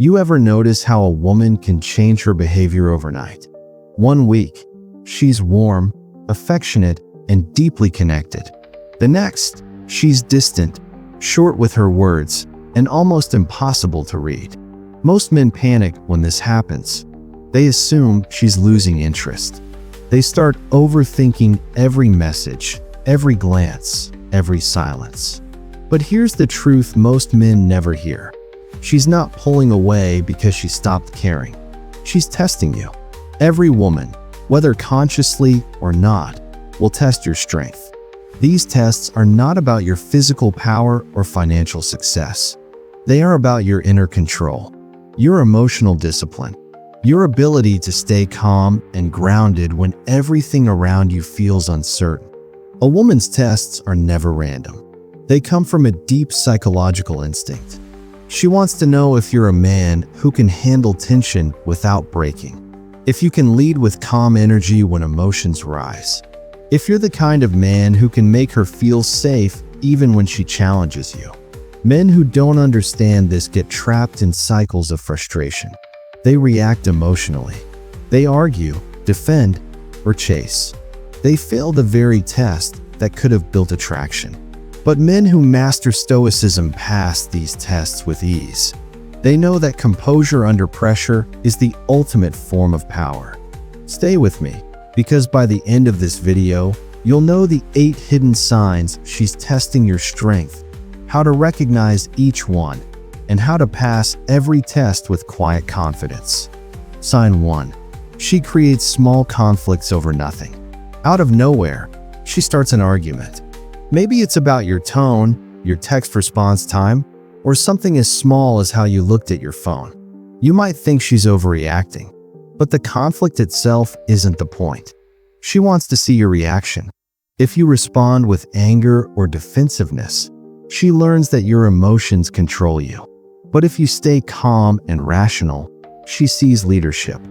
You ever notice how a woman can change her behavior overnight? One week, she's warm, affectionate, and deeply connected. The next, she's distant, short with her words, and almost impossible to read. Most men panic when this happens. They assume she's losing interest. They start overthinking every message, every glance, every silence. But here's the truth most men never hear. She's not pulling away because she stopped caring. She's testing you. Every woman, whether consciously or not, will test your strength. These tests are not about your physical power or financial success. They are about your inner control, your emotional discipline, your ability to stay calm and grounded when everything around you feels uncertain. A woman's tests are never random. They come from a deep psychological instinct. She wants to know if you're a man who can handle tension without breaking, if you can lead with calm energy when emotions rise, if you're the kind of man who can make her feel safe even when she challenges you. Men who don't understand this get trapped in cycles of frustration. They react emotionally. They argue, defend, or chase. They fail the very test that could have built attraction. But men who master Stoicism pass these tests with ease. They know that composure under pressure is the ultimate form of power. Stay with me, because by the end of this video, you'll know the 8 hidden signs she's testing your strength, how to recognize each one, and how to pass every test with quiet confidence. Sign 1. She creates small conflicts over nothing. Out of nowhere, she starts an argument. Maybe it's about your tone, your text response time, or something as small as how you looked at your phone. You might think she's overreacting, but the conflict itself isn't the point. She wants to see your reaction. If you respond with anger or defensiveness, she learns that your emotions control you. But if you stay calm and rational, she sees leadership.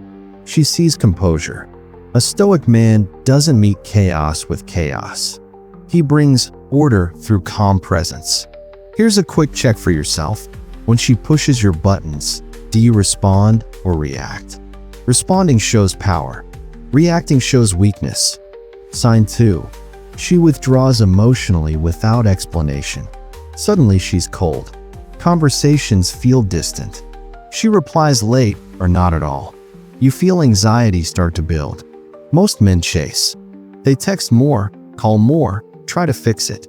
She sees composure. A Stoic man doesn't meet chaos with chaos. He brings order through calm presence. Here's a quick check for yourself. When she pushes your buttons, do you respond or react? Responding shows power. Reacting shows weakness. Sign 2. She withdraws emotionally without explanation. Suddenly she's cold. Conversations feel distant. She replies late or not at all. You feel anxiety start to build. Most men chase. They text more, call more, try to fix it.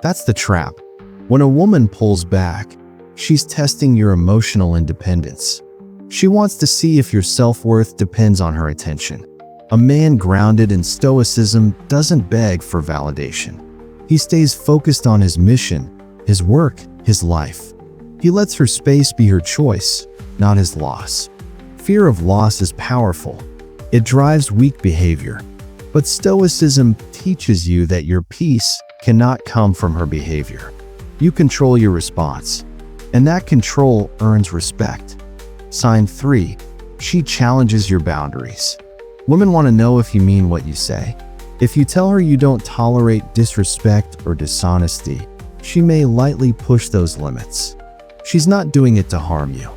That's the trap. When a woman pulls back, she's testing your emotional independence. She wants to see if your self-worth depends on her attention. A man grounded in Stoicism doesn't beg for validation. He stays focused on his mission, his work, his life. He lets her space be her choice, not his loss. Fear of loss is powerful. It drives weak behavior. But Stoicism teaches you that your peace cannot come from her behavior. You control your response, and that control earns respect. Sign 3. She challenges your boundaries. Women want to know if you mean what you say. If you tell her you don't tolerate disrespect or dishonesty, she may lightly push those limits. She's not doing it to harm you.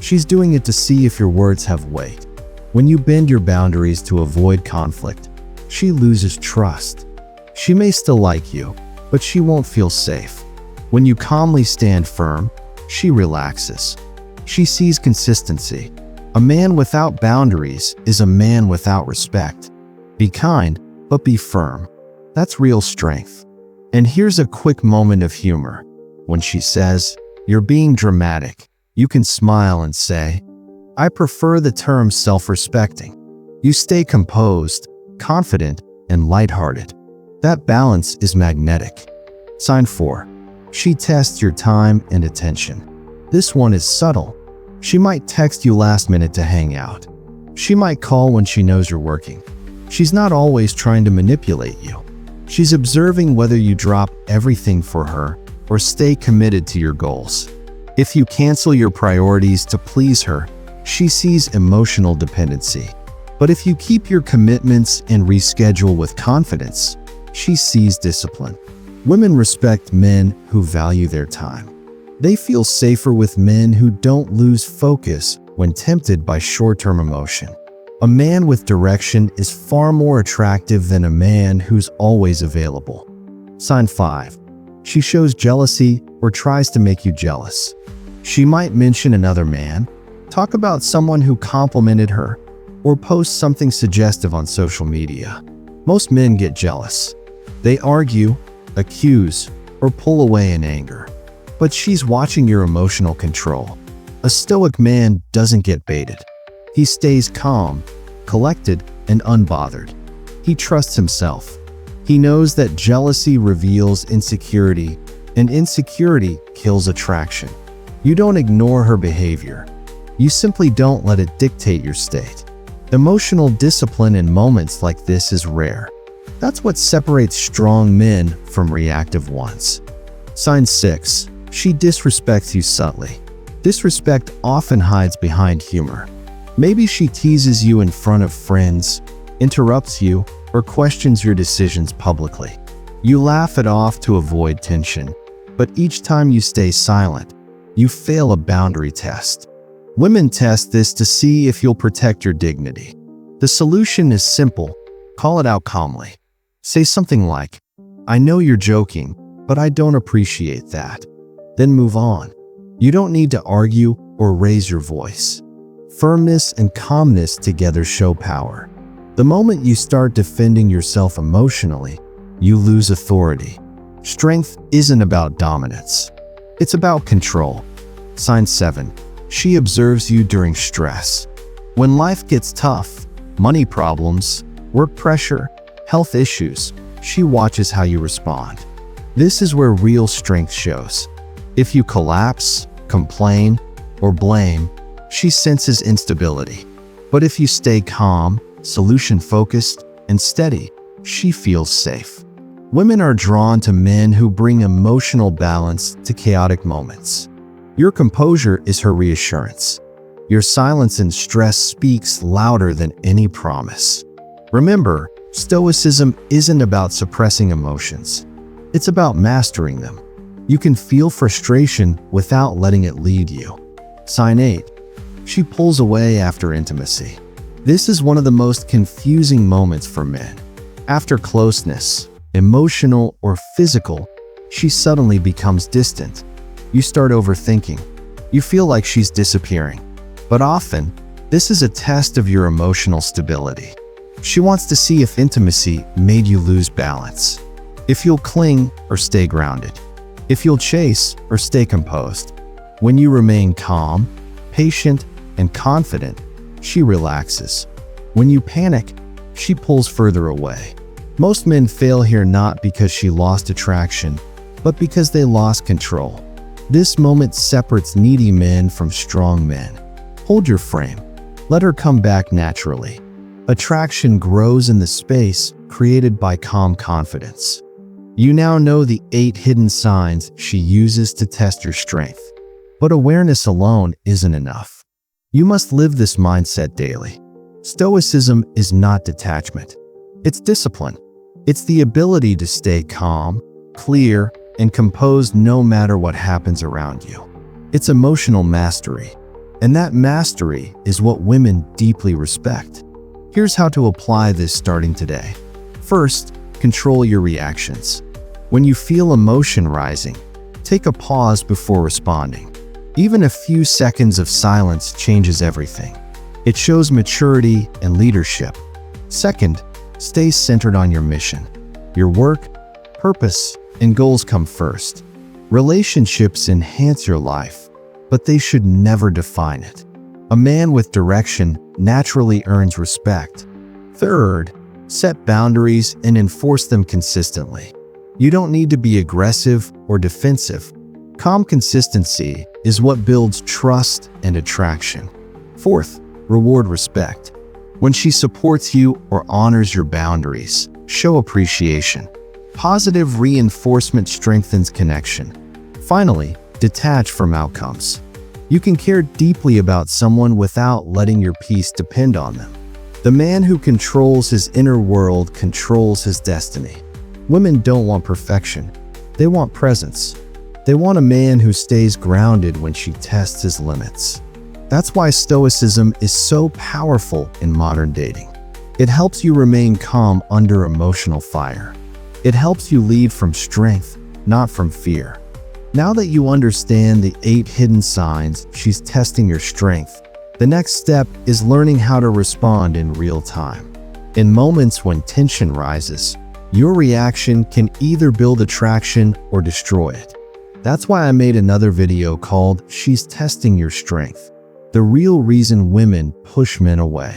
She's doing it to see if your words have weight. When you bend your boundaries to avoid conflict, she loses trust. She may still like you, but she won't feel safe. When you calmly stand firm, she relaxes. She sees consistency. A man without boundaries is a man without respect. Be kind, but be firm. That's real strength. And here's a quick moment of humor. When she says, "You're being dramatic," you can smile and say, "I prefer the term self-respecting." You stay composed, confident, and lighthearted. That balance is magnetic. Sign 4. She tests your time and attention. This one is subtle. She might text you last minute to hang out. She might call when she knows you're working. She's not always trying to manipulate you. She's observing whether you drop everything for her or stay committed to your goals. If you cancel your priorities to please her, she sees emotional dependency. But if you keep your commitments and reschedule with confidence, she sees discipline. Women respect men who value their time. They feel safer with men who don't lose focus when tempted by short-term emotion. A man with direction is far more attractive than a man who's always available. Sign 5. She shows jealousy or tries to make you jealous. She might mention another man, talk about someone who complimented her, or post something suggestive on social media. Most men get jealous. They argue, accuse, or pull away in anger. But she's watching your emotional control. A Stoic man doesn't get baited. He stays calm, collected, and unbothered. He trusts himself. He knows that jealousy reveals insecurity, and insecurity kills attraction. You don't ignore her behavior. You simply don't let it dictate your state. Emotional discipline in moments like this is rare. That's what separates strong men from reactive ones. Sign 6. She disrespects you subtly. Disrespect often hides behind humor. Maybe she teases you in front of friends, interrupts you, or questions your decisions publicly. You laugh it off to avoid tension, but each time you stay silent, you fail a boundary test. Women test this to see if you'll protect your dignity. The solution is simple. Call it out calmly. Say something like, "I know you're joking, but I don't appreciate that." Then move on. You don't need to argue or raise your voice. Firmness and calmness together show power. The moment you start defending yourself emotionally, you lose authority. Strength isn't about dominance. It's about control. Sign 7. She observes you during stress. When life gets tough, money problems, work pressure, health issues, she watches how you respond. This is where real strength shows. If you collapse, complain, or blame, she senses instability. But if you stay calm, solution-focused, and steady, she feels safe. Women are drawn to men who bring emotional balance to chaotic moments. Your composure is her reassurance. Your silence in stress speaks louder than any promise. Remember, Stoicism isn't about suppressing emotions. It's about mastering them. You can feel frustration without letting it lead you. Sign 8. She pulls away after intimacy. This is one of the most confusing moments for men. After closeness, emotional or physical, she suddenly becomes distant. You start overthinking. You feel like she's disappearing. But often, this is a test of your emotional stability. She wants to see if intimacy made you lose balance. If you'll cling or stay grounded. If you'll chase or stay composed. When you remain calm, patient, and confident, she relaxes. When you panic, she pulls further away. Most men fail here not because she lost attraction, but because they lost control. This moment separates needy men from strong men. Hold your frame. Let her come back naturally. Attraction grows in the space created by calm confidence. You now know the 8 hidden signs she uses to test your strength. But awareness alone isn't enough. You must live this mindset daily. Stoicism is not detachment. It's discipline. It's the ability to stay calm, clear, and composed no matter what happens around you. It's emotional mastery. And that mastery is what women deeply respect. Here's how to apply this starting today. First, control your reactions. When you feel emotion rising, take a pause before responding. Even a few seconds of silence changes everything. It shows maturity and leadership. Second, stay centered on your mission. Your work, purpose, and goals come first. Relationships enhance your life, but they should never define it. A man with direction naturally earns respect. Third, set boundaries and enforce them consistently. You don't need to be aggressive or defensive. Calm consistency is what builds trust and attraction. Fourth, reward respect. When she supports you or honors your boundaries, show appreciation. Positive reinforcement strengthens connection. Finally, detach from outcomes. You can care deeply about someone without letting your peace depend on them. The man who controls his inner world controls his destiny. Women don't want perfection. They want presence. They want a man who stays grounded when she tests his limits. That's why Stoicism is so powerful in modern dating. It helps you remain calm under emotional fire. It helps you lead from strength, not from fear. Now that you understand the 8 hidden signs she's testing your strength, the next step is learning how to respond in real time. In moments when tension rises, your reaction can either build attraction or destroy it. That's why I made another video called "She's Testing Your Strength," the real reason women push men away.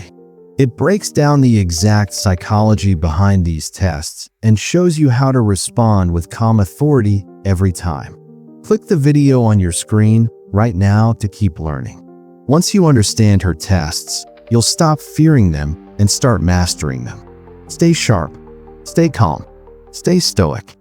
It breaks down the exact psychology behind these tests and shows you how to respond with calm authority every time. Click the video on your screen right now to keep learning. Once you understand her tests, you'll stop fearing them and start mastering them. Stay sharp, stay calm, stay stoic.